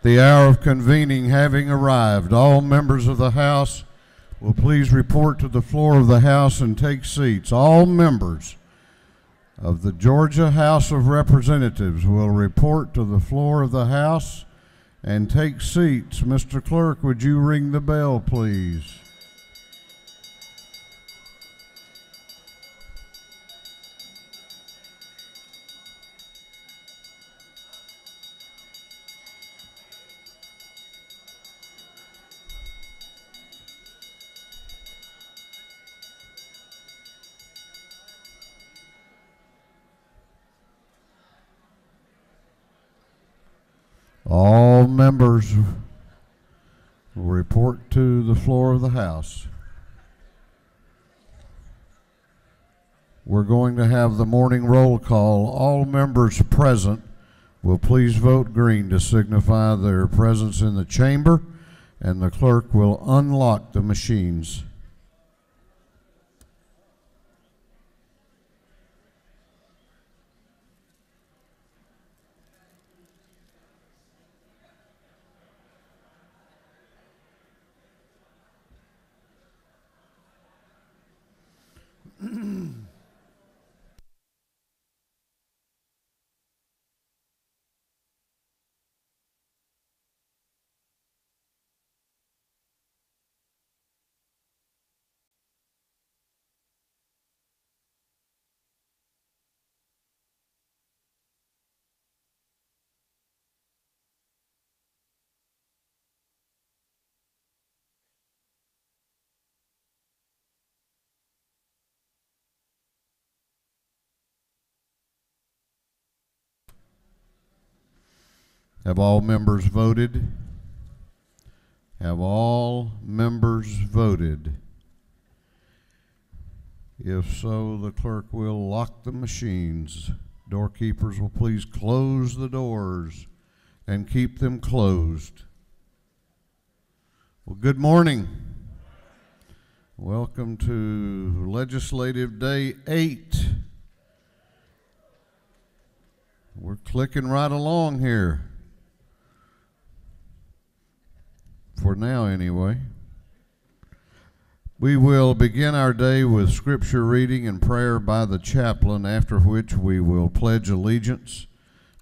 The hour of convening having arrived, all members of the House will please report to the floor of the House and take seats. All members of the Georgia House of Representatives will report to the floor of the House and take seats. Mr. Clerk, would you ring the bell, please? All members will report to the floor of the House. We're going to have the morning roll call. All members present will please vote green to signify their presence in the chamber, and the clerk will unlock the machines. Have all members voted? Have all members voted? If so, the clerk will lock the machines. Doorkeepers will please close the doors and keep them closed. Well, good morning. Welcome to Legislative Day 8. We're clicking right along here. For now, anyway. We will begin our day with scripture reading and prayer by the chaplain, after which we will pledge allegiance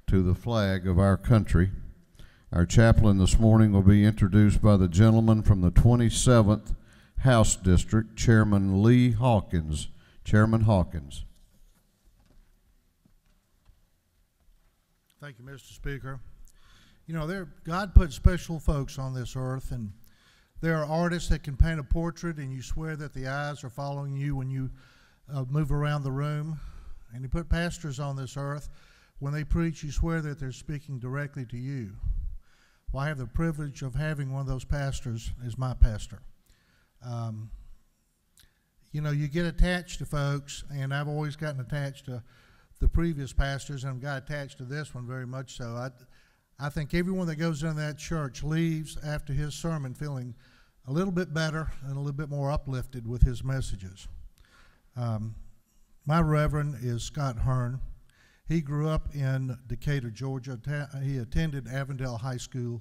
to the flag of our country. Our chaplain this morning will be introduced by the gentleman from the 27th House District, Chairman Lee Hawkins. Chairman Hawkins. Thank you, Mr. Speaker. You know, God put special folks on this earth, and there are artists that can paint a portrait, and you swear that the eyes are following you when you move around the room. And He put pastors on this earth. When they preach, you swear that they're speaking directly to you. Well, I have the privilege of having one of those pastors as my pastor. You know, you get attached to folks, and I've always gotten attached to the previous pastors, and I've got attached to this one very much so. I think everyone that goes into that church leaves after his sermon feeling a little bit better and a little bit more uplifted with his messages. My reverend is Scott Hearn. He grew up in Decatur, Georgia. He attended Avondale High School,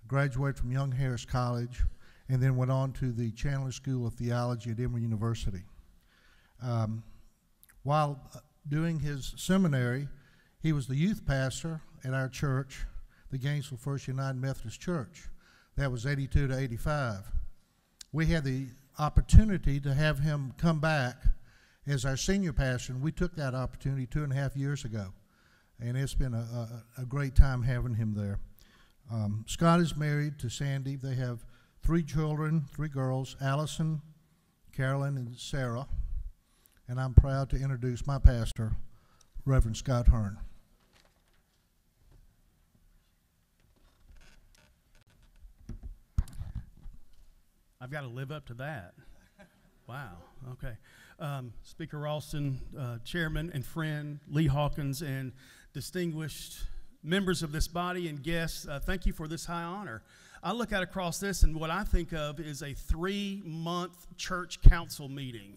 graduated from Young Harris College, and then went on to the Chandler School of Theology at Emory University. While doing his seminary, he was the youth pastor at our church, the Gainesville First United Methodist Church. That was 82 to 85. We had the opportunity to have him come back as our senior pastor, and we took that opportunity 2.5 years ago. And it's been a great time having him there. Scott is married to Sandy. They have 3 children, 3 girls, Allison, Carolyn, and Sarah. And I'm proud to introduce my pastor, Reverend Scott Hearn. I've got to live up to that. Wow, okay. Speaker Ralston, Chairman and friend Lee Hawkins, and distinguished members of this body and guests, thank you for this high honor. I look out across this, and what I think of is a 3-month church council meeting.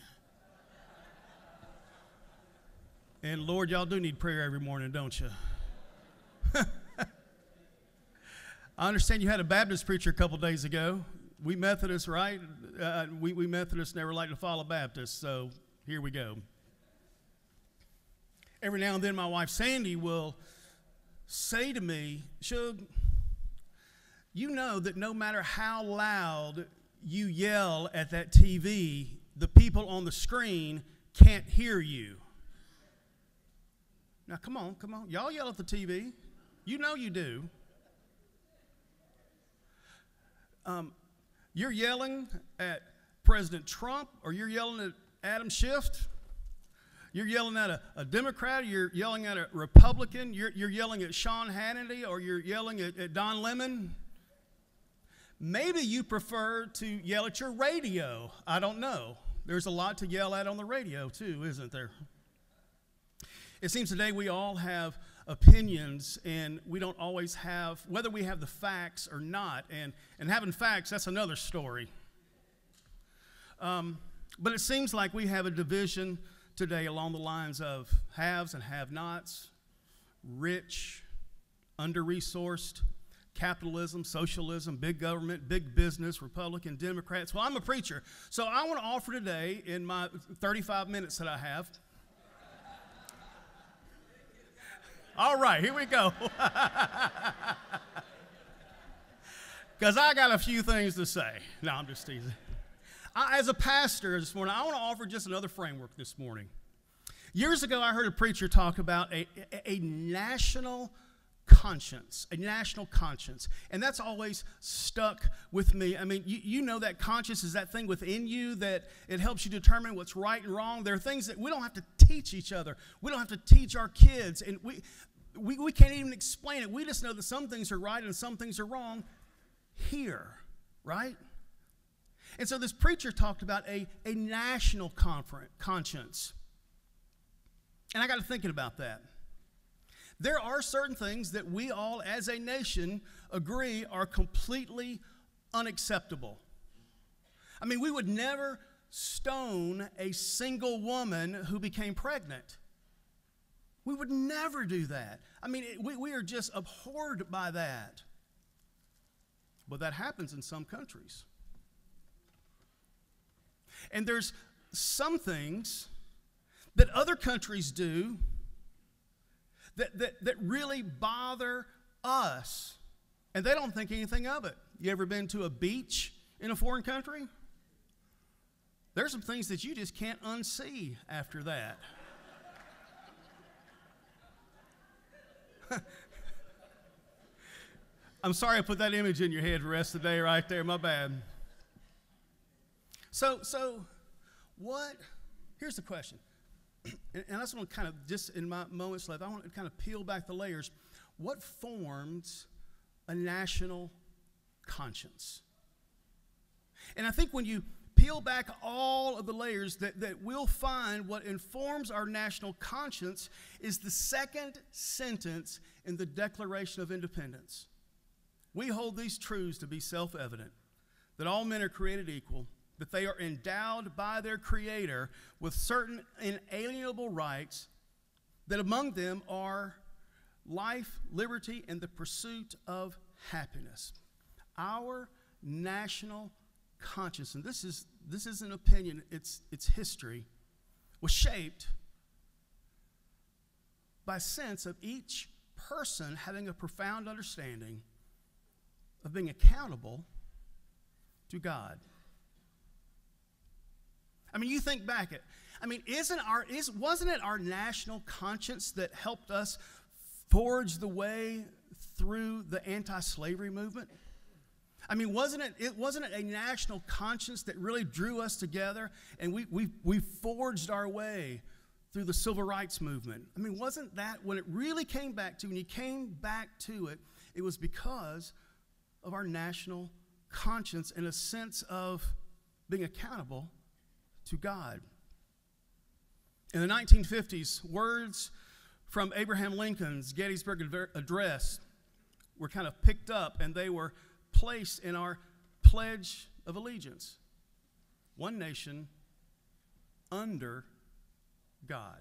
And Lord, y'all do need prayer every morning, don't you? I understand you had a Baptist preacher a couple days ago. We Methodists, right? We Methodists never like to follow Baptists, so here we go. Every now and then my wife Sandy will say to me, Shug, you know that no matter how loud you yell at that TV, the people on the screen can't hear you. Now, come on. Y'all yell at the TV. You know you do. You're yelling at President Trump, or you're yelling at Adam Schiff. You're yelling at a Democrat, you're yelling at a Republican, you're yelling at Sean Hannity, or you're yelling at Don Lemon. Maybe you prefer to yell at your radio. I don't know. There's a lot to yell at on the radio too, isn't there? It seems today we all have opinions, and we don't always have, whether we have the facts or not, and having facts, that's another story. But it seems like we have a division today along the lines of haves and have-nots, rich, under-resourced, capitalism, socialism, big government, big business, Republican, Democrats. Well, I'm a preacher, so I want to offer today in my 35 minutes that I have. All right, here we go. Because I got a few things to say. No, I'm just teasing. As a pastor this morning, I want to offer just another framework this morning. Years ago, I heard a preacher talk about a national conscience, and that's always stuck with me. I mean, you know that conscience is that thing within you that it helps you determine what's right and wrong. There are things that we don't have to teach each other. We don't have to teach our kids, and we can't even explain it. We just know that some things are right and some things are wrong here, right? And so this preacher talked about a national conscience. And I got to thinking about that. There are certain things that we all as a nation agree are completely unacceptable. I mean, we would never stone a single woman who became pregnant. We would never do that. I mean, we are just abhorred by that. But that happens in some countries. And there's some things that other countries do that really bother us, and they don't think anything of it. You ever been to a beach in a foreign country? There's some things that you just can't unsee after that. I'm sorry I put that image in your head the rest of the day right there. My bad. So what? Here's the question. And I just want to kind of, just in my moments left, I want to kind of peel back the layers. What forms a national conscience? And I think when you peel back all of the layers, that we'll find what informs our national conscience is the second sentence in the Declaration of Independence. We hold these truths to be self-evident, that all men are created equal, that they are endowed by their Creator with certain inalienable rights, that among them are life, liberty, and the pursuit of happiness. Our national conscience, and this is an opinion, it's history, was shaped by a sense of each person having a profound understanding of being accountable to God. I mean, you think back wasn't it our national conscience that helped us forge the way through the anti-slavery movement? I mean, wasn't it a national conscience that really drew us together, and we forged our way through the civil rights movement? I mean, wasn't that when it really came back to, when you came back to it, it was because of our national conscience and a sense of being accountable to God. In the 1950s, words from Abraham Lincoln's Gettysburg Address were kind of picked up, and they were placed in our Pledge of Allegiance. One nation under God.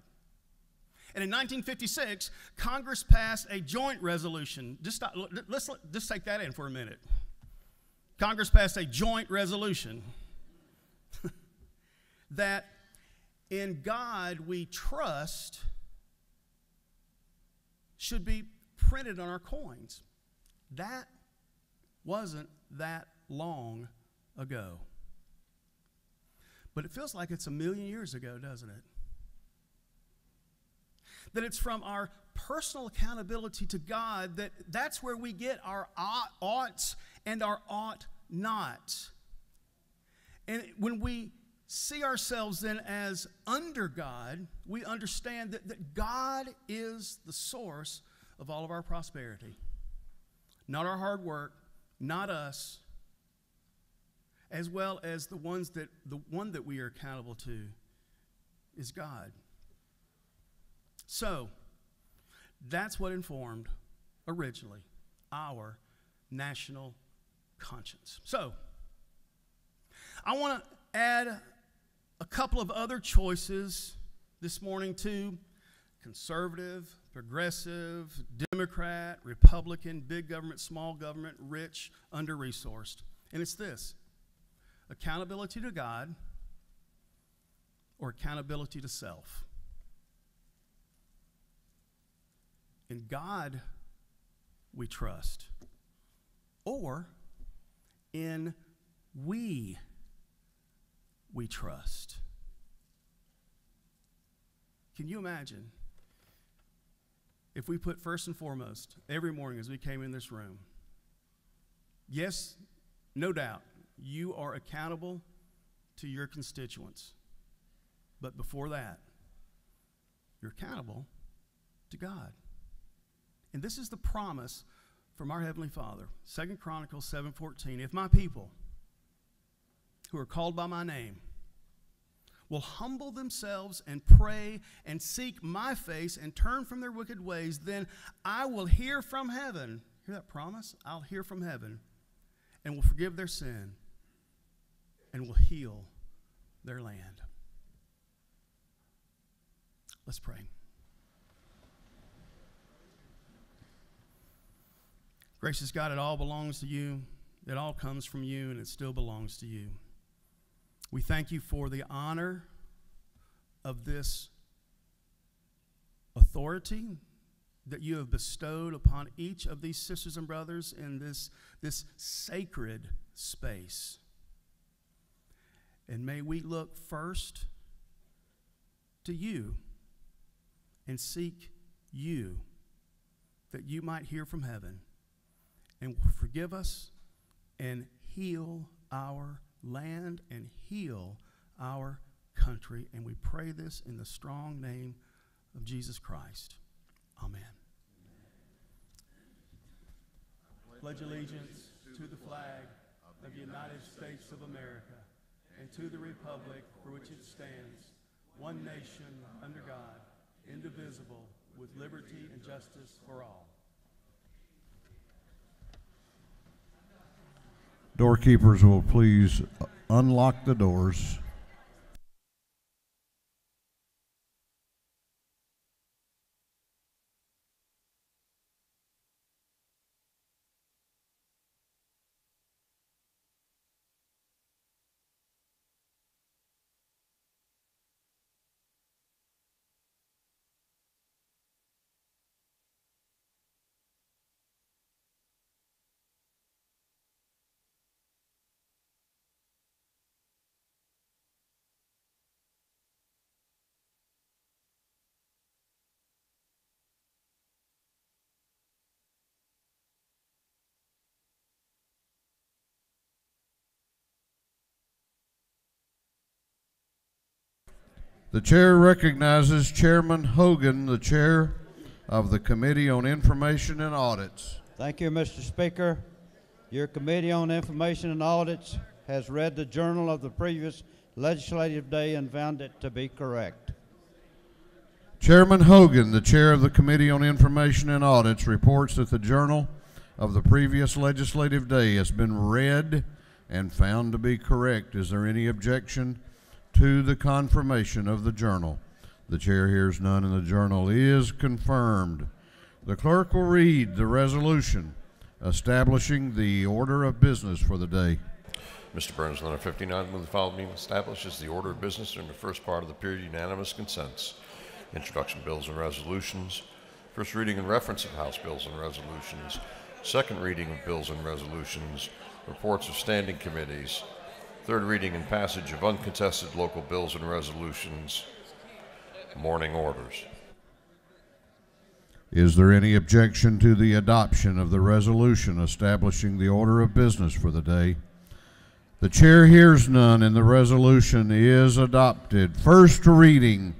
And in 1956, Congress passed a joint resolution. Let's just take that in for a minute. Congress passed a joint resolution that in God we trust should be printed on our coins. That wasn't that long ago. But it feels like it's a million years ago, doesn't it? That it's from our personal accountability to God that's where we get our oughts and our ought nots. And when we see ourselves then as under God, we understand that God is the source of all of our prosperity. Not our hard work, not us, as well as the one that we are accountable to is God. So, that's what informed originally our national conscience. So, I want to add a couple of other choices this morning too: conservative, progressive, Democrat, Republican, big government, small government, rich, under-resourced. And it's this: accountability to God or accountability to self. In God we trust, or in we trust. Can you imagine if we put first and foremost every morning as we came in this room, yes, no doubt, you are accountable to your constituents. But before that, you're accountable to God. And this is the promise from our Heavenly Father. 2 Chronicles 7:14. If my people who are called by my name will humble themselves and pray and seek my face and turn from their wicked ways, then I will hear from heaven. Hear that promise? I'll hear from heaven and will forgive their sin and will heal their land. Let's pray. Gracious God, it all belongs to you. It all comes from you, and it still belongs to you. We thank you for the honor of this authority that you have bestowed upon each of these sisters and brothers in this sacred space. And may we look first to you and seek you, that you might hear from heaven and forgive us and heal our land and heal our country. And we pray this in the strong name of Jesus Christ. Amen. Pledge allegiance to the flag of the United States of America and to the republic for which it stands, one nation under God, indivisible, with liberty and justice for all. Doorkeepers will please unlock the doors. The chair recognizes Chairman Hogan, the chair of the Committee on Information and Audits. Thank you, Mr. Speaker. Your Committee on Information and Audits has read the journal of the previous legislative day and found it to be correct. Chairman Hogan, the chair of the Committee on Information and Audits, reports that the journal of the previous legislative day has been read and found to be correct. Is there any objection to the confirmation of the journal? The chair hears none, and the journal is confirmed. The clerk will read the resolution establishing the order of business for the day. Mr. Burns, letter 59, move the following meeting establishes the order of business during the first part of the period. Unanimous consents. Introduction bills and resolutions. First reading and reference of House bills and resolutions. Second reading of bills and resolutions. Reports of standing committees. Third reading and passage of uncontested local bills and resolutions. Morning orders. Is there any objection to the adoption of the resolution establishing the order of business for the day? The chair hears none, and the resolution is adopted. First reading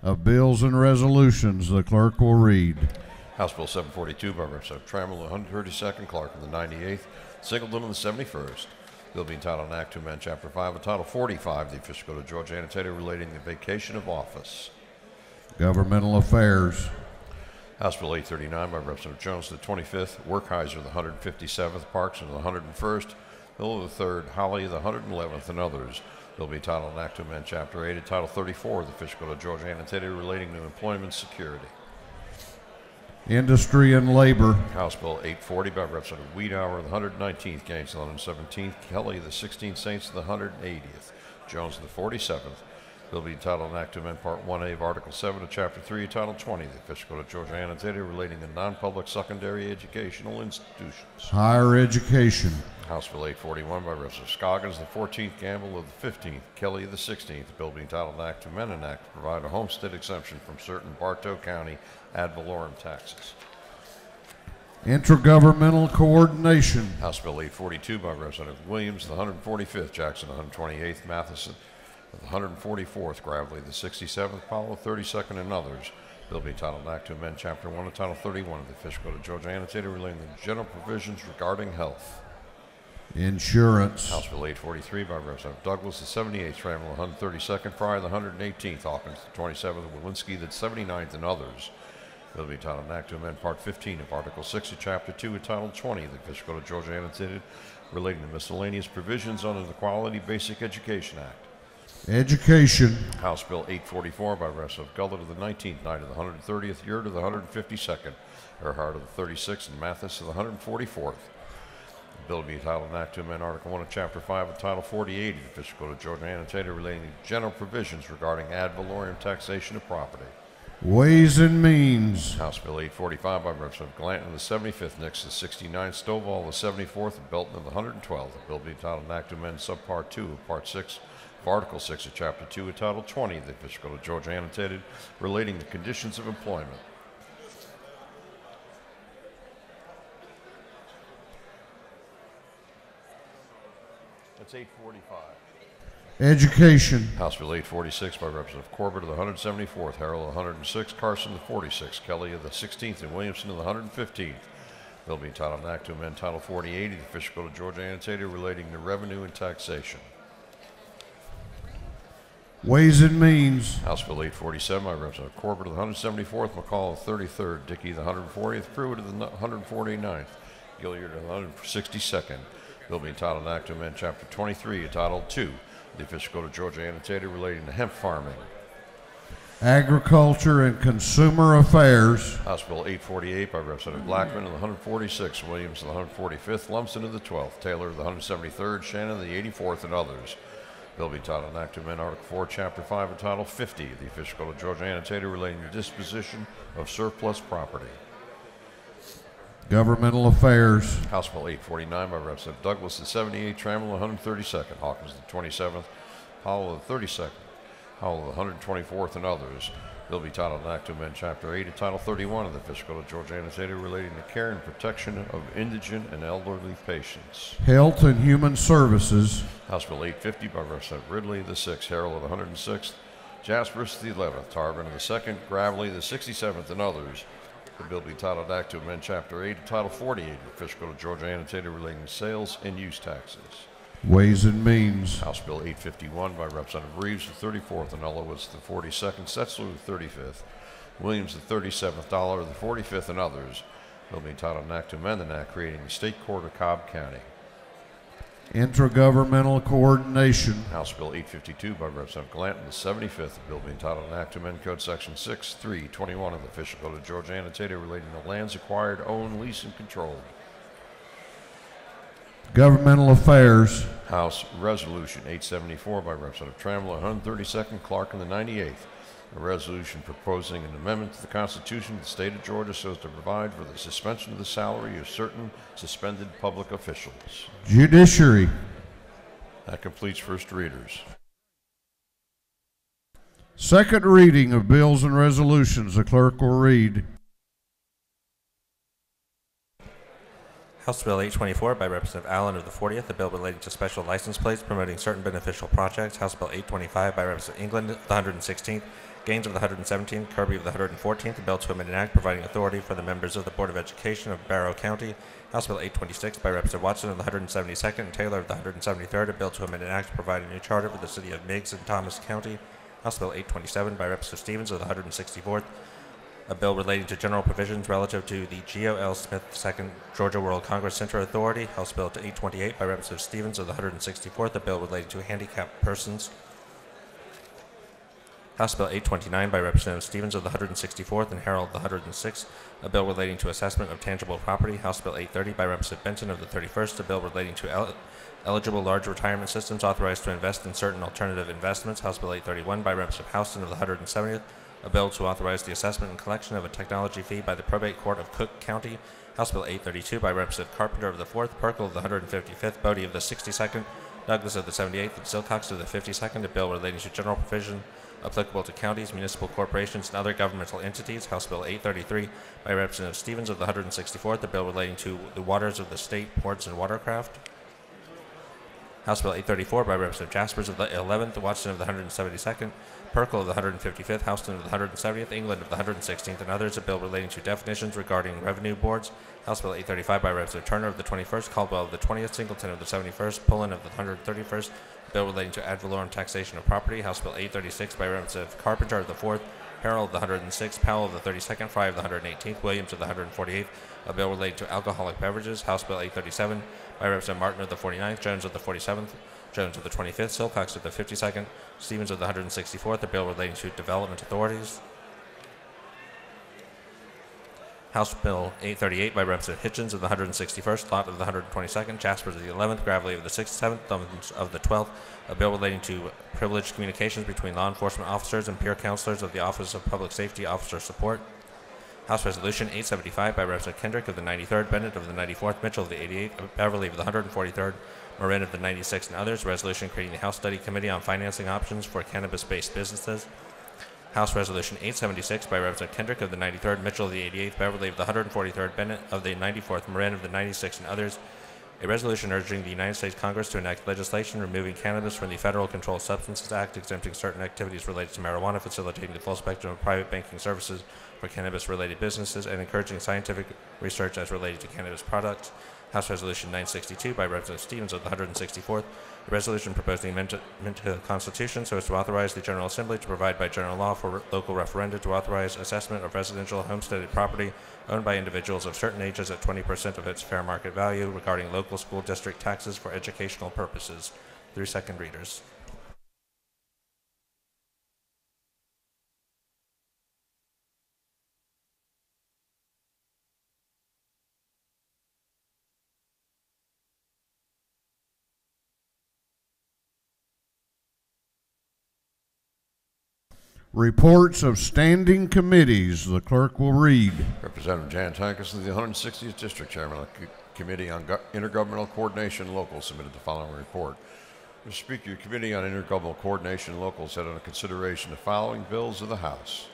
of bills and resolutions. The clerk will read. House Bill 742 by Representative Trammell, the 132nd, Clark in the 98th, Singleton in the 71st. Bill being entitled an act to amend Chapter 5 of Title 45, the official code of Georgia annotated relating to vacation of office. Governmental Affairs. House Bill 839 by Representative Jones, the 25th, Werkheiser, the 157th, Parks, and the 101st, Hill the 3rd, Holly, the 111th, and others. Bill be entitled an act to amend Chapter 8 of Title 34 of the official code of Georgia annotated relating to employment security. Industry and Labor. House Bill 840 by Representative Wiedauer, the 119th, Gaines, the 117th, Kelly, the 16th, Saints, the 180th, Jones, the 47th. Bill be entitled an act to amend Part 1A of Article 7 of Chapter 3 of Title 20 of the official code of Georgia annotated relating to non-public secondary educational institutions. Higher Education. House Bill 841 by Representative Scoggins, the 14th, Gamble of the 15th, Kelly the 16th. Bill being entitled an act to amend an act to provide a homestead exemption from certain Bartow County ad valorem taxes. Intergovernmental Coordination. House Bill 842 by Representative Williams, the 145th, Jackson, the 128th, Matheson, the 144th, Gravely, the 67th, Powell, the 32nd, and others. Bill being entitled an act to amend Chapter 1 of Title 31 of the official code of Georgia annotated relating to general provisions regarding health. Insurance. House Bill 843 by Representative Douglas, the 78th, Trammell, the 132nd, Frye, the 118th, Hawkins, the 27th, Walensky, the 79th, and others. Bill be entitled an act to amend Part 15 of Article 6 of Chapter 2 of Title 20 of the official code of Georgia annotated relating to miscellaneous provisions under the Quality Basic Education Act. Education. House Bill 844 by Representative Gullett of the 19th, Knight of the 130th, Yurt of the 152nd, Earhart of the 36th, and Mathis of the 144th. The bill be entitled an act to amend Article 1 of Chapter 5 of Title 48 of the official code of Georgia annotated relating to general provisions regarding ad valorem taxation of property. Ways and Means. House Bill 845 by Representative Glanton of the 75th, Nix of the 69th, Stovall of the 74th, and Belton of the 112th. The bill be entitled an act to amend Subpart 2 of Part 6 of Article 6 of Chapter 2 of Title 20 of the official code of Georgia annotated relating to conditions of employment. That's 845. Education. House Bill 846 by Representative Corbett of the 174th, Harrell of the 106th, Carson of the 46th, Kelly of the 16th, and Williamson of the 115th. Bill be entitled an act to amend Title 48 of the official code of Georgia annotated relating to revenue and taxation. Ways and Means. House Bill 847 by Representative Corbett of the 174th, McCall of the 33rd, Dickey of the 140th, Pruitt of the 149th, Gilliard of the 162nd. Bill be entitled an act to amend Chapter 23 of Title 2 the official code of Georgia annotated relating to hemp farming. Agriculture and Consumer Affairs. House Bill 848 by Representative Blackman of the 146th, Williams of the 145th, Lumsden of the 12th, Taylor of the 173rd, Shannon of the 84th, and others. Bill be entitled an act to amend Article 4, Chapter 5 of Title 50 of the official code of Georgia annotated relating to disposition of surplus property. Governmental Affairs. House Bill 849 by Representative Douglas, the 78th, Trammell, the 132nd, Hawkins, the 27th, Powell, the 32nd, Howell, the 124th, and others. Bill be titled an act to amend Chapter 8 of Title 31 of the official code of Georgia annotated relating to care and protection of indigent and elderly patients. Health and Human Services. House Bill 850 by Representative Ridley, the 6th, Harrell of the 106th, Jaspers, the 11th, Tarvin of the 2nd, Gravely, the 67th, and others. The bill be titled Act to amend Chapter 8 of Title 48 of the official code of Georgia annotated relating to sales and use taxes. Ways and Means. House Bill 851 by Representative Reeves, the 34th, and Elowitz, the 42nd, Setzler, the 35th, Williams, the 37th, Dollar, the 45th, and others. Bill be entitled an act to amend an act creating the State Court of Cobb County. Intergovernmental Coordination. House Bill 852 by Representative Glanton, the 75th, a bill being entitled an act to amend Code Section 6321 of the Official Code of Georgia annotated relating to lands acquired, owned, leased, and controlled. Governmental Affairs. House Resolution 874 by Representative Trammell, 132nd, Clark, and the 98th. A resolution proposing an amendment to the Constitution of the State of Georgia so as to provide for the suspension of the salary of certain suspended public officials. Judiciary. That completes first readers. Second reading of bills and resolutions. The clerk will read. House Bill 824 by Representative Allen of the 40th, a bill relating to special license plates promoting certain beneficial projects. House Bill 825 by Representative England of the 116th, Gaines of the 117th, Kirby of the 114th, a bill to amend an act providing authority for the members of the Board of Education of Barrow County. House Bill 826 by Representative Watson of the 172nd and Taylor of the 173rd, a bill to amend an act providing a new charter for the city of Meigs and Thomas County. House Bill 827 by Representative Stevens of the 164th, a bill relating to general provisions relative to the G.O.L. Smith II Georgia World Congress Center Authority. House Bill 828 by Representative Stevens of the 164th, a bill relating to handicapped persons. House Bill 829 by Representative Stevens of the 164th and Harold of the 106th, a bill relating to assessment of tangible property. House Bill 830 by Representative Benton of the 31st, a bill relating to eligible large retirement systems authorized to invest in certain alternative investments. House Bill 831 by Representative Houston of the 170th, a bill to authorize the assessment and collection of a technology fee by the probate court of Cook County. House Bill 832 by Representative Carpenter of the 4th, Perkle of the 155th, Bodie of the 62nd, Douglas of the 78th, and Silcox of the 52nd, a bill relating to general provision applicable to counties, municipal corporations, and other governmental entities. House Bill 833 by Representative Stevens of the 164th, a bill relating to the waters of the state, ports, and watercraft. House Bill 834 by Representative Jaspers of the 11th, Watson of the 172nd, Perkle of the 155th, Houston of the 170th, England of the 116th, and others, a bill relating to definitions regarding revenue boards. House Bill 835 by Representative Turner of the 21st, Caldwell of the 20th, Singleton of the 71st, Pullen of the 131st, a bill relating to ad valorem taxation of property. House Bill 836 by Representative Carpenter of the 4th, Harrell of the 106th, Powell of the 32nd, Fry of the 118th, Williams of the 148th, a bill relating to alcoholic beverages. House Bill 837 by Representative Martin of the 49th, Jones of the 47th, Jones of the 25th, Silcox of the 52nd, Stevens of the 164th, a bill relating to development authorities. House Bill 838 by Representative Hitchens of the 161st, Lott of the 122nd, Jaspers of the 11th, Gravely of the 67th, Thumbs of the 12th, a bill relating to privileged communications between law enforcement officers and peer counselors of the Office of Public Safety Officer Support. House Resolution 875 by Representative Kendrick of the 93rd, Bennett of the 94th, Mitchell of the 88th, Beverly of the 143rd, Marin of the 96th, and others. Resolution creating the House Study Committee on Financing Options for Cannabis-Based Businesses. House Resolution 876 by Representative Kendrick of the 93rd, Mitchell of the 88th, Beverly of the 143rd, Bennett of the 94th, Marin of the 96th, and others. A resolution urging the United States Congress to enact legislation removing cannabis from the Federal Controlled Substances Act, exempting certain activities related to marijuana, facilitating the full spectrum of private banking services for cannabis-related businesses, and encouraging scientific research as related to cannabis products. House Resolution 962 by Representative Stevens of the 164th, a resolution proposing amendment to the Constitution so as to authorize the General Assembly to provide by general law for local referenda to authorize assessment of residential homesteaded property owned by individuals of certain ages at 20% of its fair market value regarding local school district taxes for educational purposes. Through second readers. Reports of standing committees. The clerk will read. Representative Jan Tankus of the 160th District, Chairman of the Committee on Intergovernmental Coordination Local, submitted the following report. Mr. Speaker, your Committee on Intergovernmental Coordination Locals had under consideration the following bills of the House.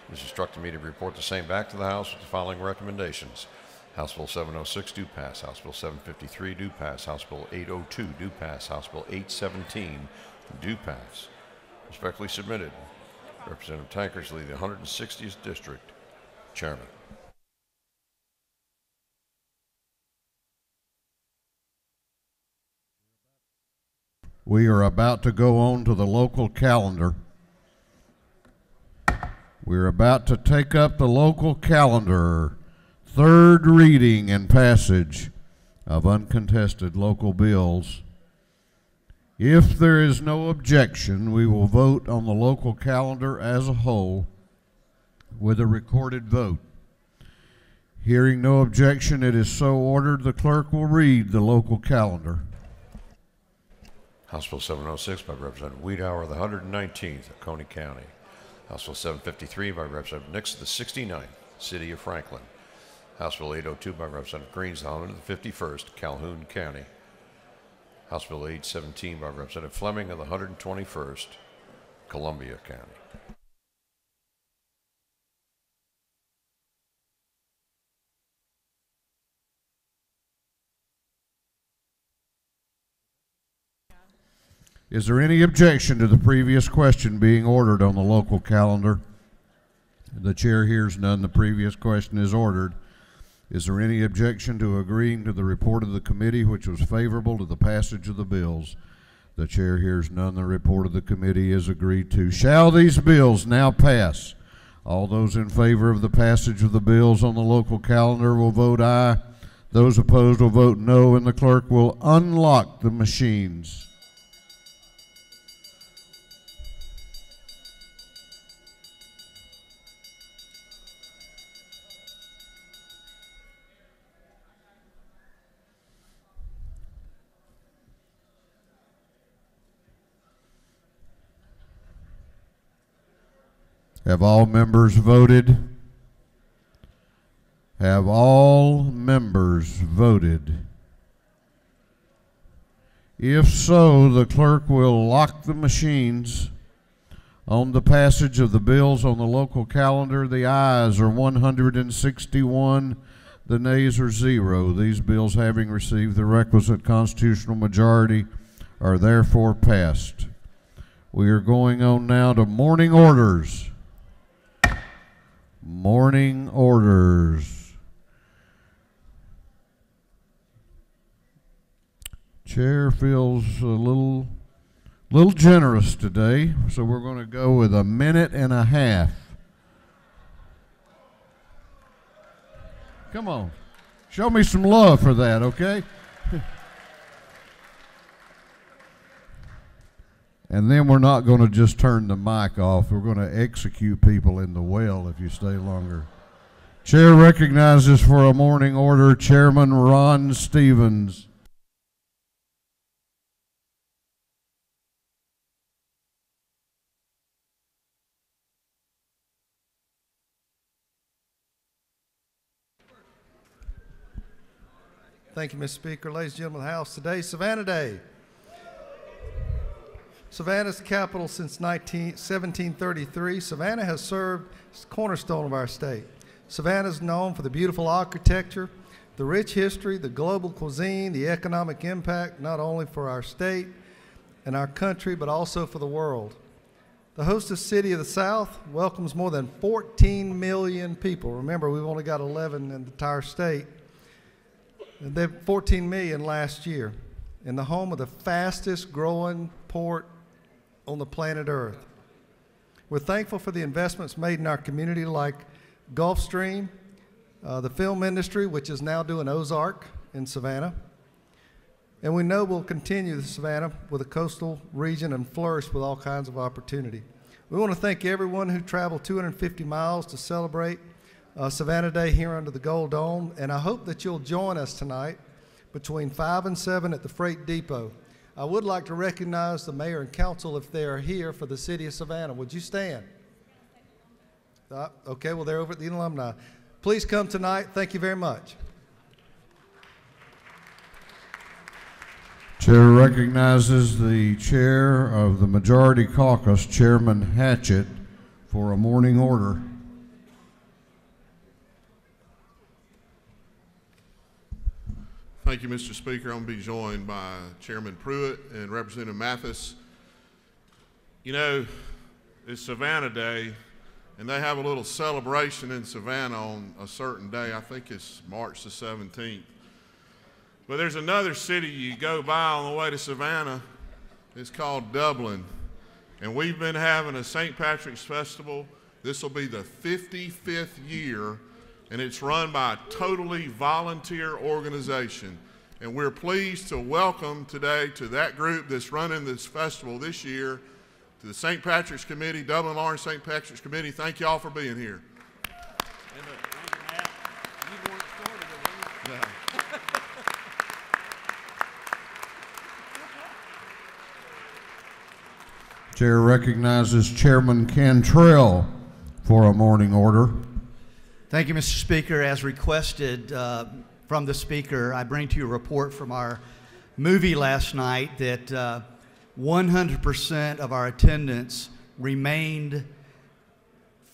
It is instructed me to report the same back to the House with the following recommendations. House Bill 706 do pass. House Bill 753 do pass. House Bill 802 do pass. House Bill 817 do pass. Respectfully submitted. Representative Tankersley, the 160th District, Chairman. We are about to go on to the local calendar. We're about to take up the local calendar. Third reading and passage of uncontested local bills If there is no objection, we will vote on the local calendar as a whole with a recorded vote. Hearing no objection, it is so ordered. The clerk will read the local calendar. House Bill 706 by Representative Wiedauer of the 119th of Coney County. House Bill 753 by Representative Nix of the 69th, City of Franklin. House Bill 802 by Representative Greens of the 51st, Calhoun County. House Bill 817 by Representative Fleming of the 121st, Columbia County. Is there any objection to the previous question being ordered on the local calendar? The chair hears none. The previous question is ordered. Is there any objection to agreeing to the report of the committee, which was favorable to the passage of the bills? The chair hears none. The report of the committee is agreed to. Shall these bills now pass? All those in favor of the passage of the bills on the local calendar will vote aye. Those opposed will vote no, and the clerk will unlock the machines. Have all members voted? Have all members voted? If so, the clerk will lock the machines on the passage of the bills on the local calendar. The ayes are 161, the nays are 0. These bills, having received the requisite constitutional majority, are therefore passed. We are going on now to morning orders. Morning orders. Chair feels a little generous today, so we're going to go with a minute and a half. Come on, show me some love for that, okay? And then we're not going to just turn the mic off. We're going to execute people in the well if you stay longer. Chair recognizes for a morning order Chairman Ron Stevens. Thank you, Mr. Speaker. Ladies and gentlemen of the House, today is Savannah Day. Savannah's the capital since 1733. Savannah has served as the cornerstone of our state. Savannah is known for the beautiful architecture, the rich history, the global cuisine, the economic impact, not only for our state and our country, but also for the world. The hostess city of the South welcomes more than 14 million people. Remember, we've only got 11 in the entire state. And they had 14 million last year, in the home of the fastest growing port on the planet Earth. We're thankful for the investments made in our community like Gulfstream, the film industry, which is now doing Ozark in Savannah. And we know we'll continue the Savannah with a coastal region and flourish with all kinds of opportunity. We want to thank everyone who traveled 250 miles to celebrate Savannah Day here under the Gold Dome, and I hope that you'll join us tonight between 5 and 7 at the Freight Depot. I would like to recognize the mayor and council if they are here for the city of Savannah. Would you stand? Okay, well, they're over at the alumni. Please come tonight. Thank you very much. Chair recognizes the chair of the Majority Caucus, Chairman Hatchett, for a morning order. Thank you, Mr. Speaker. I'm going to be joined by Chairman Pruitt and Representative Mathis. You know, it's Savannah Day, and they have a little celebration in Savannah on a certain day. I think it's March the 17th. But there's another city you go by on the way to Savannah. It's called Dublin. And we've been having a St. Patrick's Festival. This will be the 55th year, and it's run by a totally volunteer organization. And we're pleased to welcome today to that group that's running this festival this year, to the St. Patrick's Committee, Dublin Lawrence St. Patrick's Committee. Thank you all for being here. Chair recognizes Chairman Cantrell for a morning order. Thank you, Mr. Speaker. As requested from the Speaker, I bring to you a report from our movie last night that 100% of our attendance remained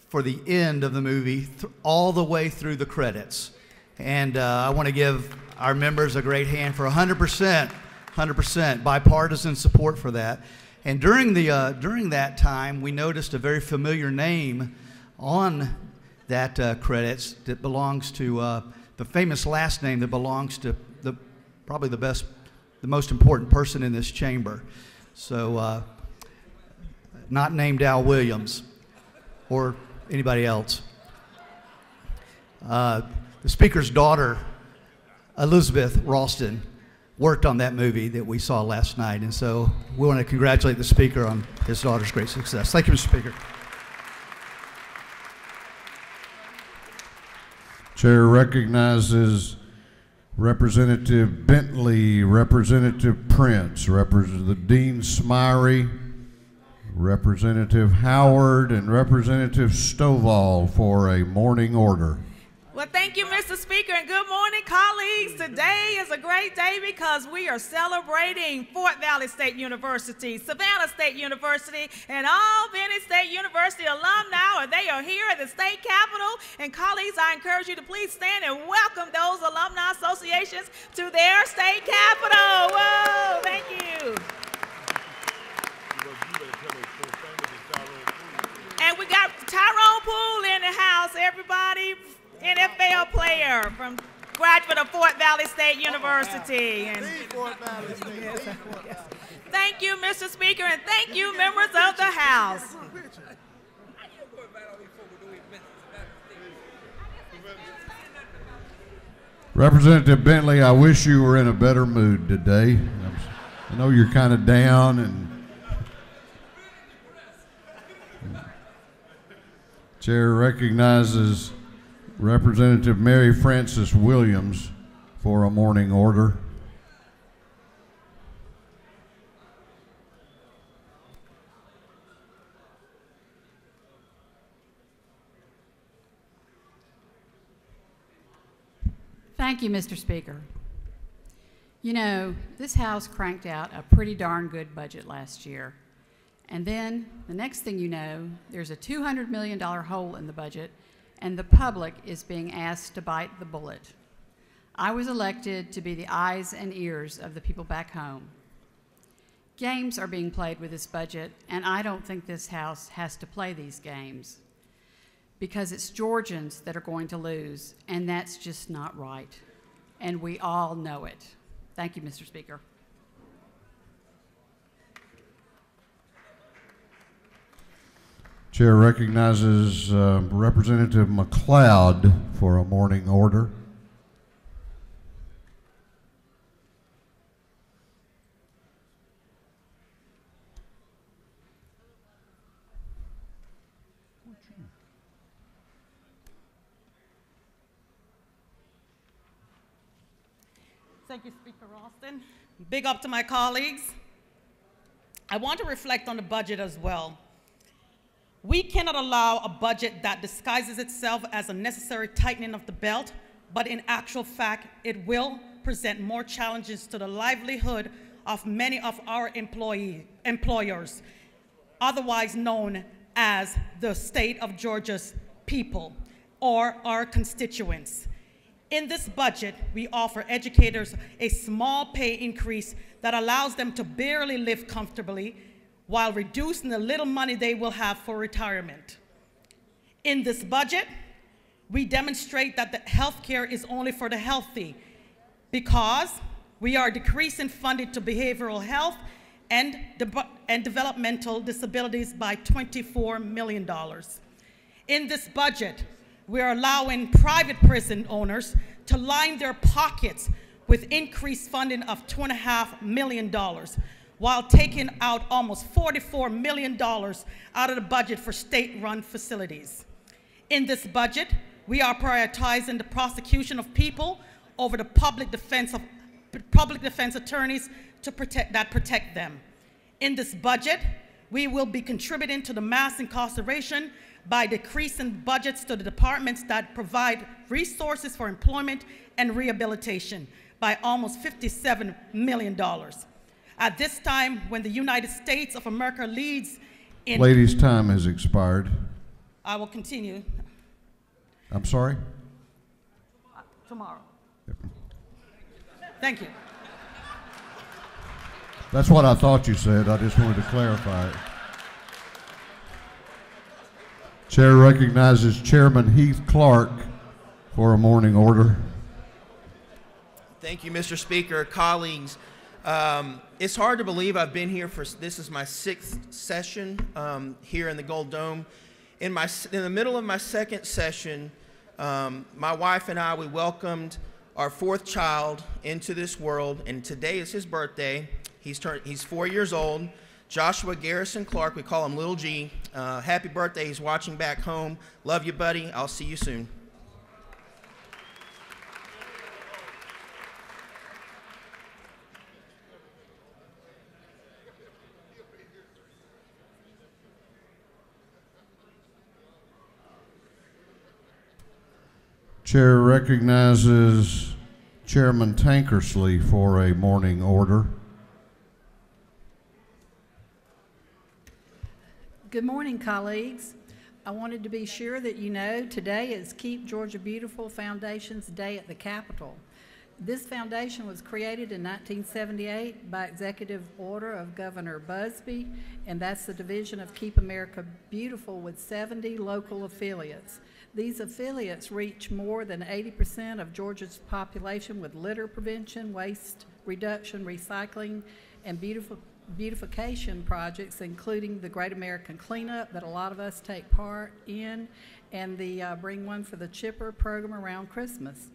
for the end of the movie, all the way through the credits. And I want to give our members a great hand for 100% bipartisan support for that. And during that time, we noticed a very familiar name on that credits that belongs to the famous last name that belongs to probably the most important person in this chamber. So, not named Al Williams or anybody else. The Speaker's daughter, Elizabeth Ralston, worked on that movie that we saw last night, and so we want to congratulate the Speaker on his daughter's great success. Thank you, Mr. Speaker. Chair recognizes Representative Bentley, Representative Prince, Representative Dean Smyrie, Representative Howard, and Representative Stovall for a morning order. Well, thank you, Mr. Speaker, and good morning, colleagues. Today is a great day because we are celebrating Fort Valley State University, Savannah State University, and Albany State University alumni. They are here at the state capitol. And colleagues, I encourage you to please stand and welcome those alumni associations to their state capitol. Whoa, thank you. And we got Tyrone Poole in the house, everybody. NFL player from graduate of Fort Valley State University. And thank you, Mr. Speaker, and thank you, members of the House. Representative Bentley, I wish you were in a better mood today. I know you're kind of down, and Chair recognizes Representative Mary Frances Williams for a morning order. Thank you, Mr. Speaker. You know, this House cranked out a pretty darn good budget last year. And then the next thing you know, there's a $200 million hole in the budget, and the public is being asked to bite the bullet. I was elected to be the eyes and ears of the people back home. Games are being played with this budget, and I don't think this House has to play these games because it's Georgians that are going to lose, and that's just not right. And we all know it. Thank you, Mr. Speaker. Chair recognizes Representative McLeod for a morning order. Thank you, Speaker Ralston. Big up to my colleagues. I want to reflect on the budget as well. We cannot allow a budget that disguises itself as a necessary tightening of the belt, but in actual fact, it will present more challenges to the livelihood of many of our employers, otherwise known as the state of Georgia's people or our constituents. In this budget, we offer educators a small pay increase that allows them to barely live comfortably while reducing the little money they will have for retirement. In this budget, we demonstrate that the health care is only for the healthy because we are decreasing funding to behavioral health and developmental disabilities by $24 million. In this budget, we are allowing private prison owners to line their pockets with increased funding of $2.5 million, while taking out almost $44 million out of the budget for state-run facilities. In this budget, we are prioritizing the prosecution of people over the public defense attorneys that protect them. In this budget, we will be contributing to the mass incarceration by decreasing budgets to the departments that provide resources for employment and rehabilitation by almost $57 million. At this time, when the United States of America leads in— Ladies, time has expired. I will continue. I'm sorry? Tomorrow. Thank you. That's what I thought you said. I just wanted to clarify it. Chair recognizes Chairman Heath Clark for a morning order. Thank you, Mr. Speaker. Colleagues, it's hard to believe I've been here this is my 6th session here in the Gold Dome. In the middle of my 2nd session, my wife and I, we welcomed our 4th child into this world, and today is his birthday. He's 4 years old. Joshua Garrison Clark, we call him Little G. Happy birthday. He's watching back home. Love you, buddy. I'll see you soon. Chair recognizes Chairman Tankersley for a morning order. Good morning, colleagues. I wanted to be sure that you know today is Keep Georgia Beautiful Foundation's Day at the Capitol. This foundation was created in 1978 by executive order of Governor Busby, and that's the division of Keep America Beautiful with 70 local affiliates. These affiliates reach more than 80% of Georgia's population with litter prevention, waste reduction, recycling, and beautification projects, including the Great American Cleanup that a lot of us take part in, and the Bring One for the Chipper program around Christmas.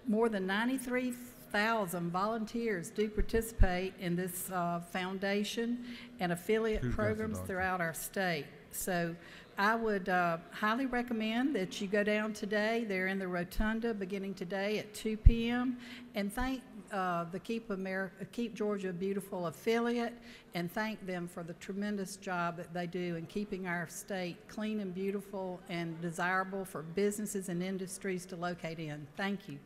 More than 93,000 volunteers do participate in this foundation and affiliate programs throughout our state. So I would highly recommend that you go down today. They're in the Rotunda beginning today at 2 p.m. and thank the Keep Georgia Beautiful affiliate, and thank them for the tremendous job that they do in keeping our state clean and beautiful and desirable for businesses and industries to locate in. Thank you.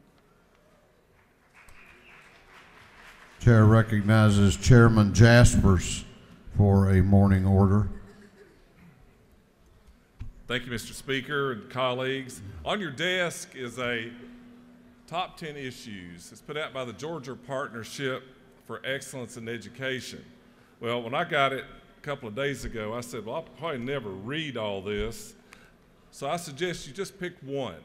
Chair recognizes Chairman Jaspers for a morning order. Thank you, Mr. Speaker and colleagues. On your desk is a top 10 issues. It's put out by the Georgia Partnership for Excellence in Education. Well, when I got it a couple of days ago, I said, well, I'll probably never read all this. So I suggest you just pick one.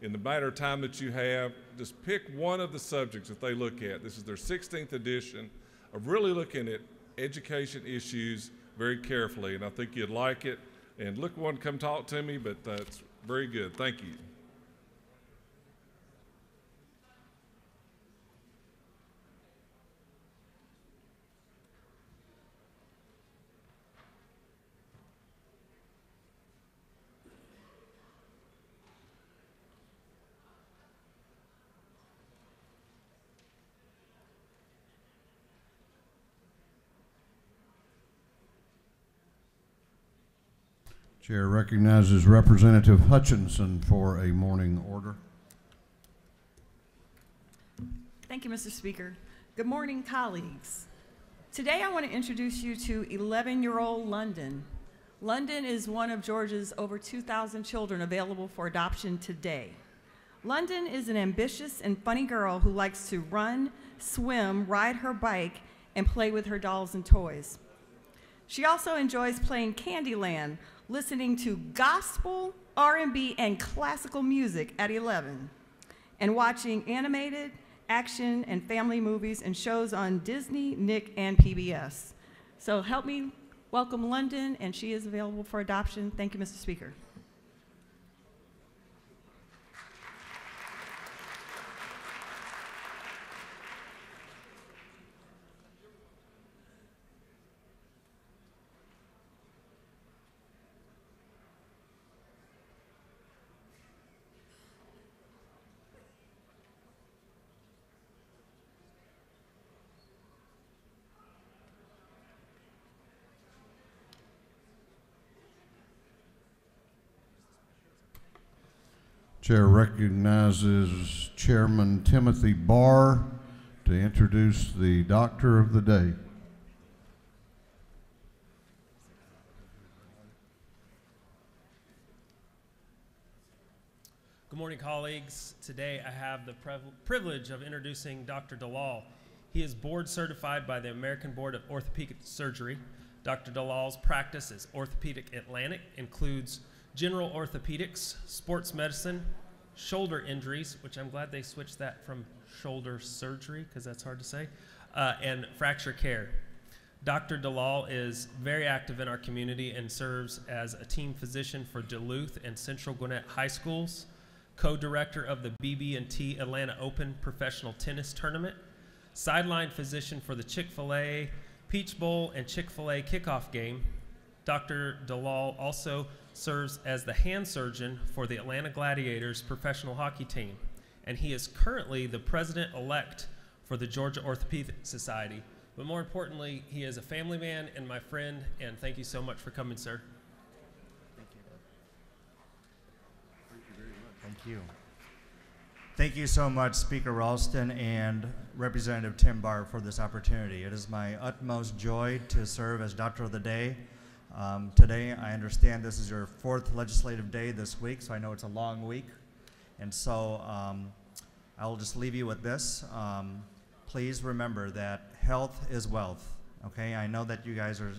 In the matter of time that you have, just pick one of the subjects that they look at. This is their 16th edition of really looking at education issues very carefully, and I think you'd like it. And look, one come talk to me, but it's very good. Thank you. Chair recognizes Representative Hutchinson for a morning order. Thank you, Mr. Speaker. Good morning, colleagues. Today I want to introduce you to 11-year-old London. London is one of Georgia's over 2,000 children available for adoption today. London is an ambitious and funny girl who likes to run, swim, ride her bike, and play with her dolls and toys. She also enjoys playing Candyland, listening to gospel, R&B, and classical music at 11, and watching animated, action, and family movies and shows on Disney, Nick, and PBS. So help me welcome London, and she is available for adoption. Thank you, Mr. Speaker. Chair recognizes Chairman Timothy Barr to introduce the Doctor of the Day. Good morning, colleagues. Today I have the privilege of introducing Dr. Dalal. He is board certified by the American Board of Orthopedic Surgery. Dr. Dalal's practice as Orthopedic Atlantic includes general orthopedics, sports medicine, shoulder injuries, which I'm glad they switched that from shoulder surgery because that's hard to say, and fracture care. Dr. Dalal is very active in our community and serves as a team physician for Duluth and Central Gwinnett High Schools, co-director of the BB&T Atlanta Open Professional Tennis Tournament, sideline physician for the Chick-fil-A Peach Bowl and Chick-fil-A kickoff game. Dr. Dalal also serves as the hand surgeon for the Atlanta Gladiators professional hockey team, and he is currently the president-elect for the Georgia Orthopedic Society. But more importantly, he is a family man and my friend, and thank you so much for coming, sir. Thank you. Thank you so much, Speaker Ralston and Representative Tim Barr, for this opportunity. It is my utmost joy to serve as Doctor of the Day. Today, I understand this is your 4th legislative day this week, so I know it's a long week. And so I will just leave you with this. Please remember that health is wealth, okay? I know that you guys are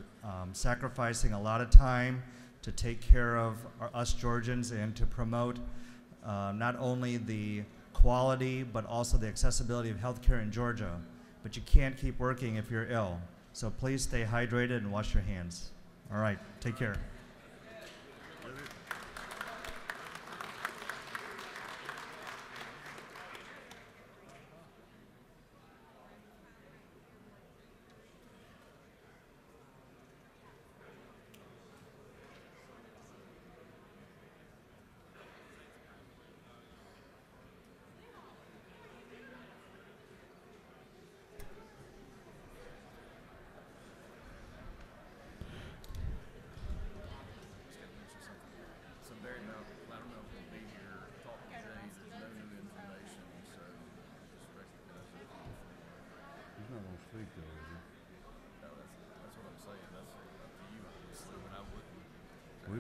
sacrificing a lot of time to take care of us Georgians and to promote not only the quality but also the accessibility of healthcare in Georgia. But you can't keep working if you're ill. So please stay hydrated and wash your hands. All right, take care.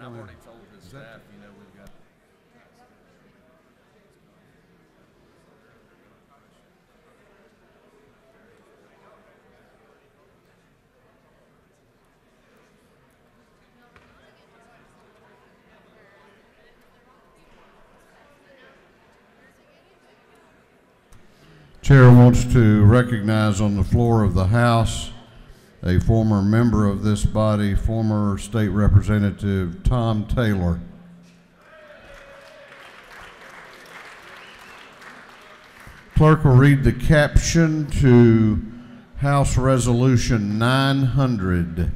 I've already told his staff, you know, we've got. Chair wants to recognize on the floor of the House a former member of this body, former State Representative Tom Taylor. Clerk will read the caption to House Resolution 900.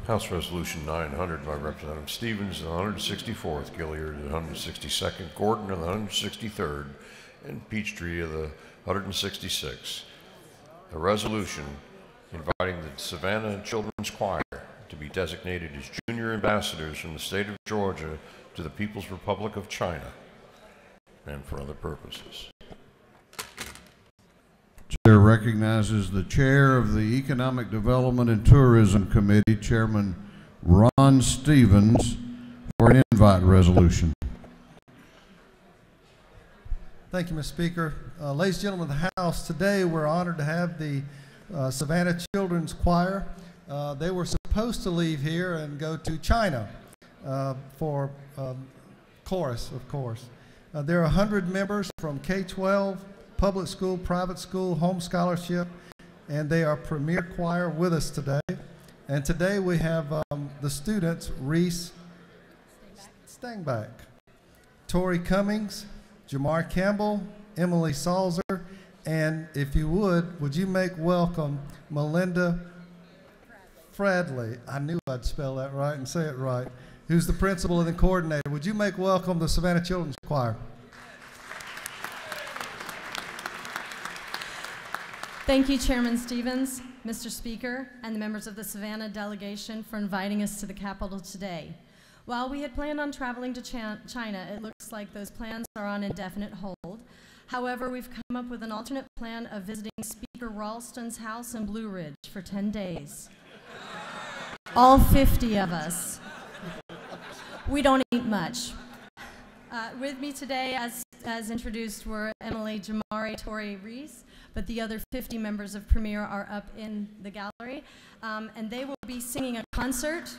House Resolution 900 by Representative Stevens, the 164th, Gilliard, the 162nd, Gordon of the 163rd, and Peachtree of the 166th. A resolution inviting the Savannah Children's Choir to be designated as junior ambassadors from the state of Georgia to the People's Republic of China and for other purposes. Chair recognizes the chair of the Economic Development and Tourism Committee, Chairman Ron Stevens, for an invite resolution. Thank you, Mr. Speaker. Ladies and gentlemen of the House, today we're honored to have the Savannah Children's Choir. They were supposed to leave here and go to China for chorus, of course. There are 100 members from K-12, public school, private school, home scholarship, and they are premier choir with us today. And today we have the students, Reese Stangback, Tori Cummings, Jamar Campbell, Emily Salzer, and if you would you make welcome Melinda Fradley? I knew I'd spell that right and say it right. Who's the principal and the coordinator? Would you make welcome the Savannah Children's Choir? Thank you, Chairman Stevens, Mr. Speaker, and the members of the Savannah delegation for inviting us to the Capitol today. While we had planned on traveling to China, it looks like those plans are on indefinite hold. However, we've come up with an alternate plan of visiting Speaker Ralston's house in Blue Ridge for 10 days. All 50 of us. We don't eat much. With me today, as introduced, were Emily Jamari, Tori Reese, but the other 50 members of Premier are up in the gallery, and they will be singing a concert.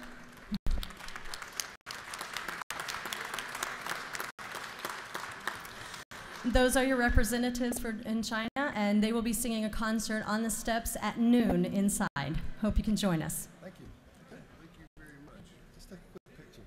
Those are your representatives in China, and they will be singing a concert on the steps at noon inside. Hope you can join us. Thank you. Okay. Thank you very much. Just take a quick picture.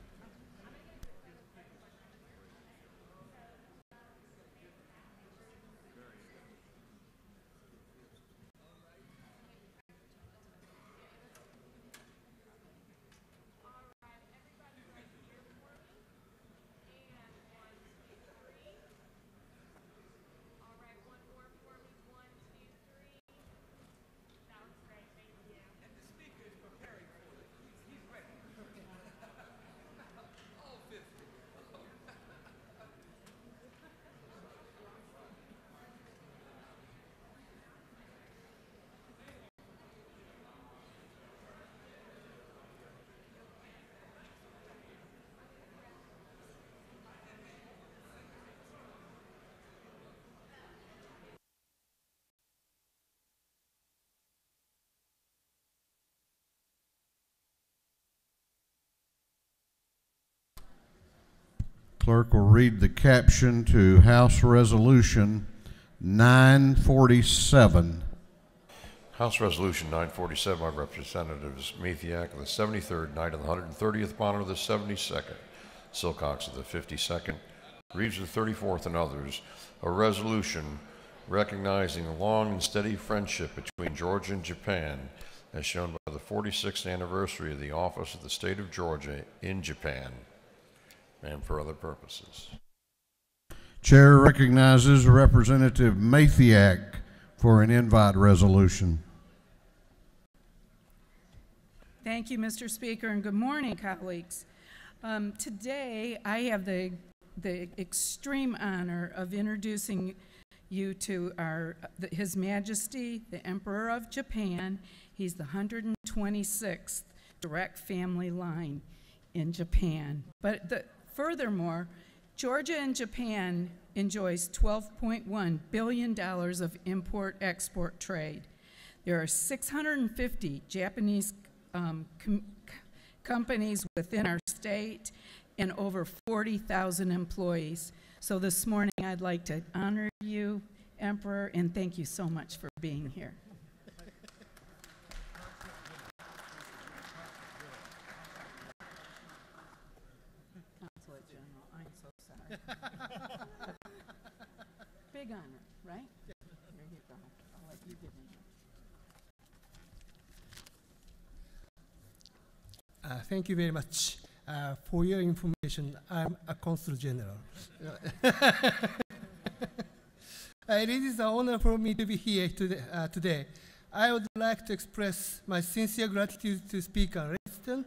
Clerk will read the caption to House Resolution 947. House Resolution 947 by Representatives Mathiak of the 73rd, Knight of the 130th, Bonner of the 72nd, Silcox of the 52nd, Reeves of the 34th, and others. A resolution recognizing a long and steady friendship between Georgia and Japan, as shown by the 46th anniversary of the Office of the State of Georgia in Japan, and for other purposes. Chair recognizes Representative Mathiak for an invite resolution. Thank you, Mr. Speaker, and good morning, colleagues. Today, I have the extreme honor of introducing you to His Majesty, the Emperor of Japan. He's the 126th direct family line in Japan. But furthermore, Georgia and Japan enjoys $12.1 billion of import-export trade. There are 650 Japanese companies within our state and over 40,000 employees. So this morning I'd like to honor you, Emperor, and thank you so much for being here. Consulate General, I'm so sorry. Big honor, right? Here you go. I'll let you get in here. Thank you very much. For your information, I'm a Consul General. It is an honor for me to be here today. I would like to express my sincere gratitude to Speaker Ralston,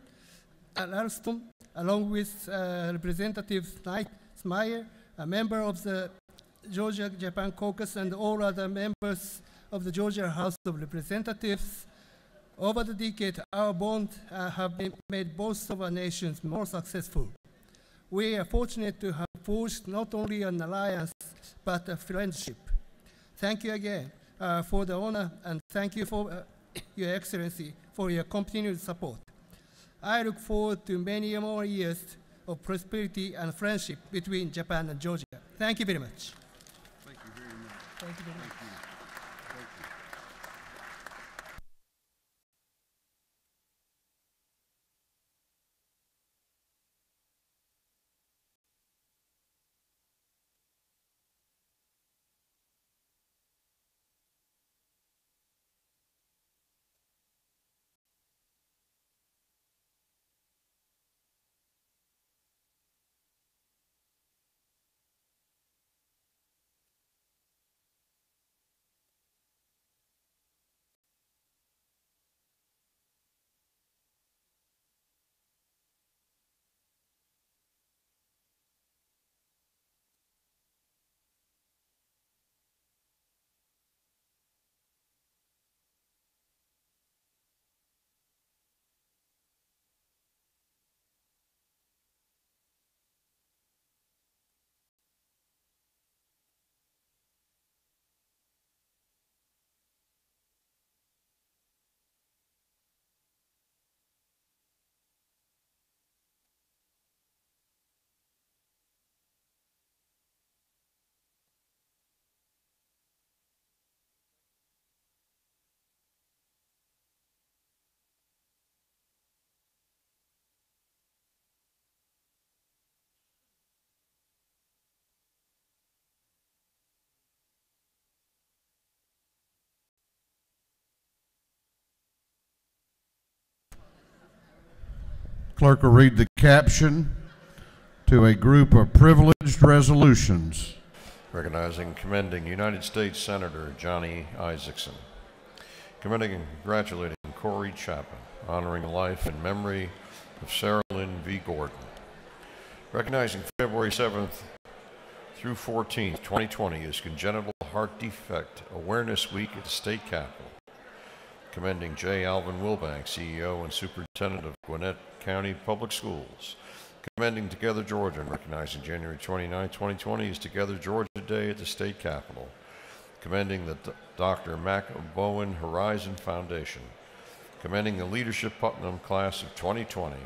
along with Representative Knight Smeyer, a member of the Georgia-Japan Caucus, and all other members of the Georgia House of Representatives. Over the decade, our bonds have made both of our nations more successful. We are fortunate to have forged not only an alliance, but a friendship. Thank you again for the honor, and thank you for Your Excellency for your continued support. I look forward to many more years of prosperity and friendship between Japan and Georgia. Thank you very much. Thank you very much. Thank you very much. Thank you. Clerk will read the caption to a group of privileged resolutions. Recognizing and commending United States Senator Johnny Isakson. Commending and congratulating Corey Chapman, honoring life and memory of Sarah Lynn V. Gordon. Recognizing February 7th through 14th, 2020 is Congenital Heart Defect Awareness Week at the State Capitol. Commending J. Alvin Wilbank, CEO and Superintendent of Gwinnett County Public Schools. Commending Together Georgia and recognizing January 29, 2020 is Together Georgia Day at the State Capitol. Commending the Dr. Mac Bowen Horizon Foundation. Commending the Leadership Putnam Class of 2020.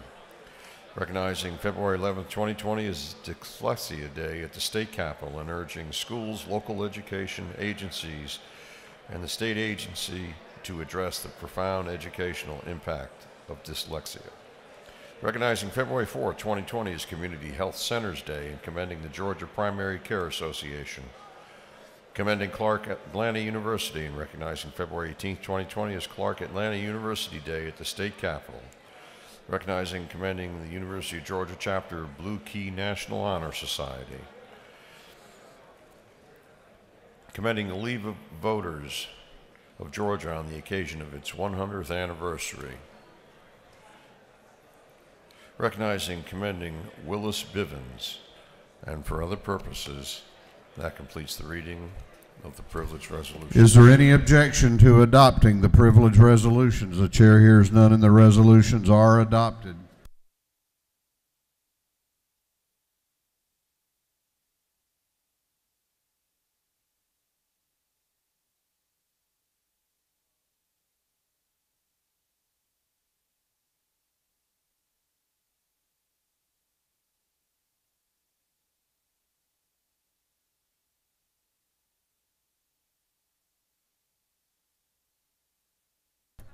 Recognizing February 11, 2020 is Dyslexia Day at the State Capitol and urging schools, local education agencies, and the state agency to address the profound educational impact of dyslexia. Recognizing February 4, 2020 is Community Health Centers Day and commending the Georgia Primary Care Association. Commending Clark Atlanta University and recognizing February 18, 2020 is Clark Atlanta University Day at the State Capitol. Recognizing and commending the University of Georgia chapter of Blue Key National Honor Society. Commending the League of Voters of Georgia on the occasion of its 100th anniversary. Recognizing and commending Willis Bivens, and for other purposes, that completes the reading of the privilege resolution. Is there any objection to adopting the privilege resolutions? The chair hears none and the resolutions are adopted.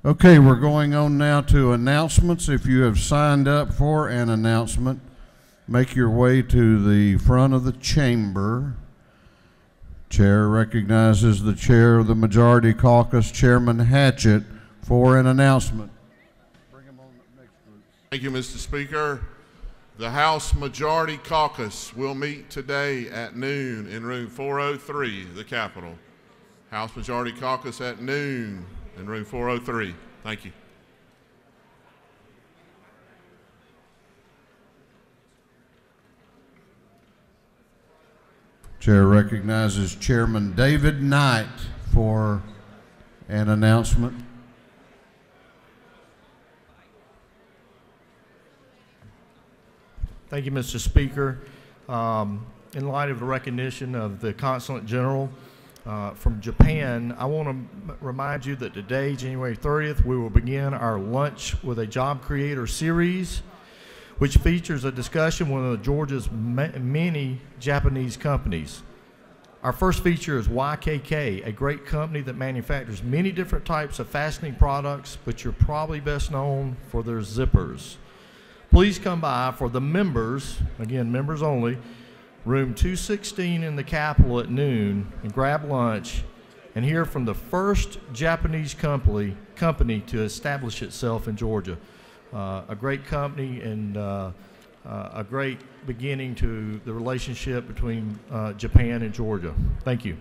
Okay, we're going on now to announcements. If you have signed up for an announcement, make your way to the front of the chamber. Chair recognizes the chair of the Majority Caucus, Chairman Hatchett, for an announcement. Thank you, Mr. Speaker. The House Majority Caucus will meet today at noon in room 403, the Capitol. House Majority Caucus at noon in room 403. Thank you. Chair recognizes Chairman David Knight for an announcement. Thank you, Mr. Speaker. In light of the recognition of the Consulate General from Japan, I want to remind you that today, January 30th, we will begin our Lunch with a Job Creator series, which features a discussion with one of Georgia's many Japanese companies. Our first feature is YKK, a great company that manufactures many different types of fastening products, but you're probably best known for their zippers. Please come by for the members, again, members only, room 216 in the Capitol at noon, and grab lunch and hear from the first Japanese company to establish itself in Georgia. A great company and a great beginning to the relationship between Japan and Georgia. Thank you.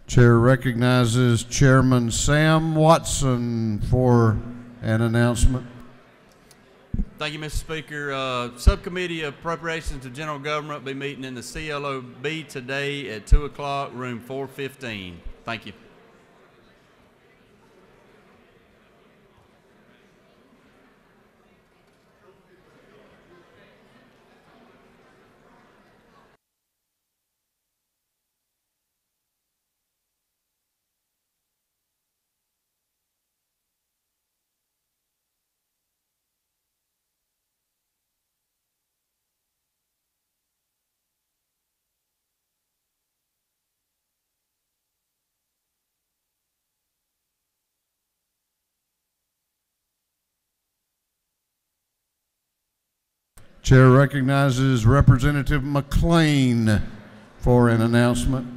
Chair recognizes Chairman Sam Watson for an announcement. Thank you, Mr. Speaker. Subcommittee of Appropriations to General Government will be meeting in the CLOB today at 2 o'clock, room 415. Thank you. Chair recognizes Representative McLean for an announcement.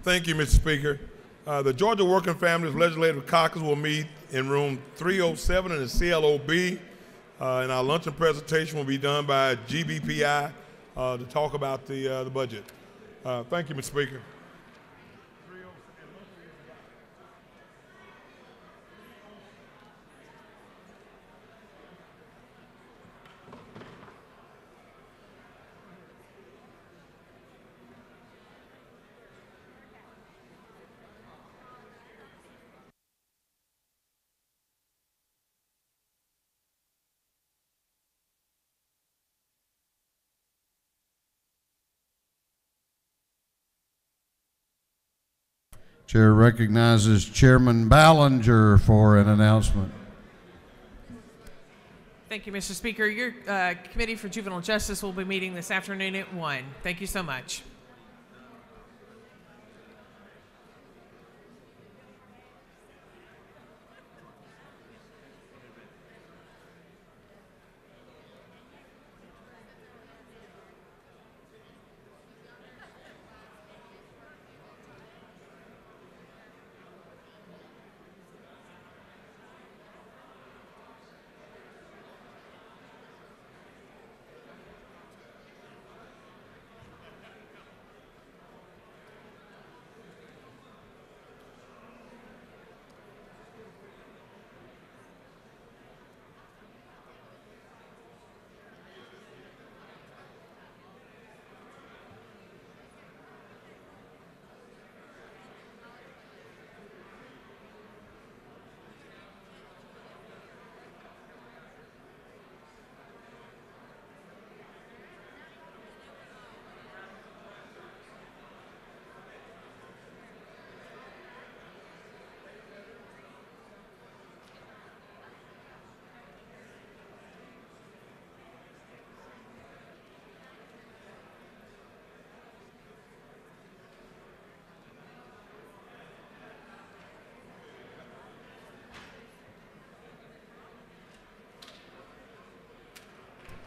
Thank you, Mr. Speaker. The Georgia Working Families Legislative Caucus will meet in room 307 in the CLOB, and our luncheon presentation will be done by GBPI to talk about the budget. Thank you, Mr. Speaker. Chair recognizes Chairman Ballinger for an announcement. Thank you, Mr. Speaker. Your Committee for Juvenile Justice will be meeting this afternoon at 1. Thank you so much.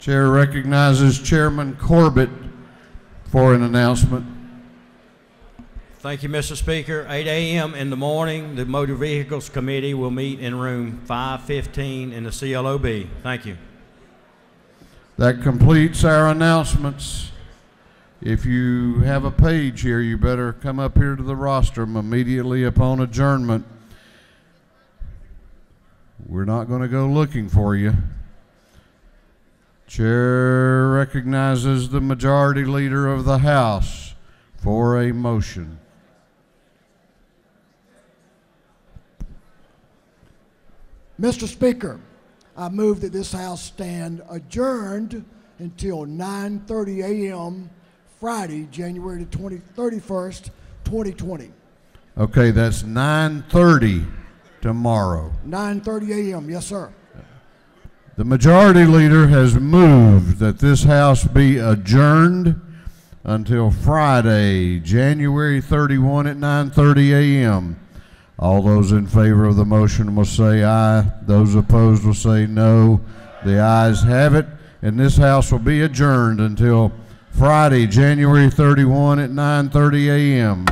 Chair recognizes Chairman Corbett for an announcement. Thank you, Mr. Speaker. 8 a.m. in the morning, the Motor Vehicles Committee will meet in room 515 in the CLOB. Thank you. That completes our announcements. If you have a page here, you better come up here to the rostrum immediately upon adjournment. We're not going to go looking for you. Chair recognizes the Majority Leader of the House for a motion. Mr. Speaker, I move that this House stand adjourned until 9:30 a.m. Friday, January 31st, 2020. Okay, that's 9:30 tomorrow. 9:30 a.m., yes, sir. The Majority Leader has moved that this House be adjourned until Friday, January 31 at 9:30 a.m. All those in favor of the motion will say aye. Those opposed will say no. The ayes have it, and this House will be adjourned until Friday, January 31 at 9:30 a.m.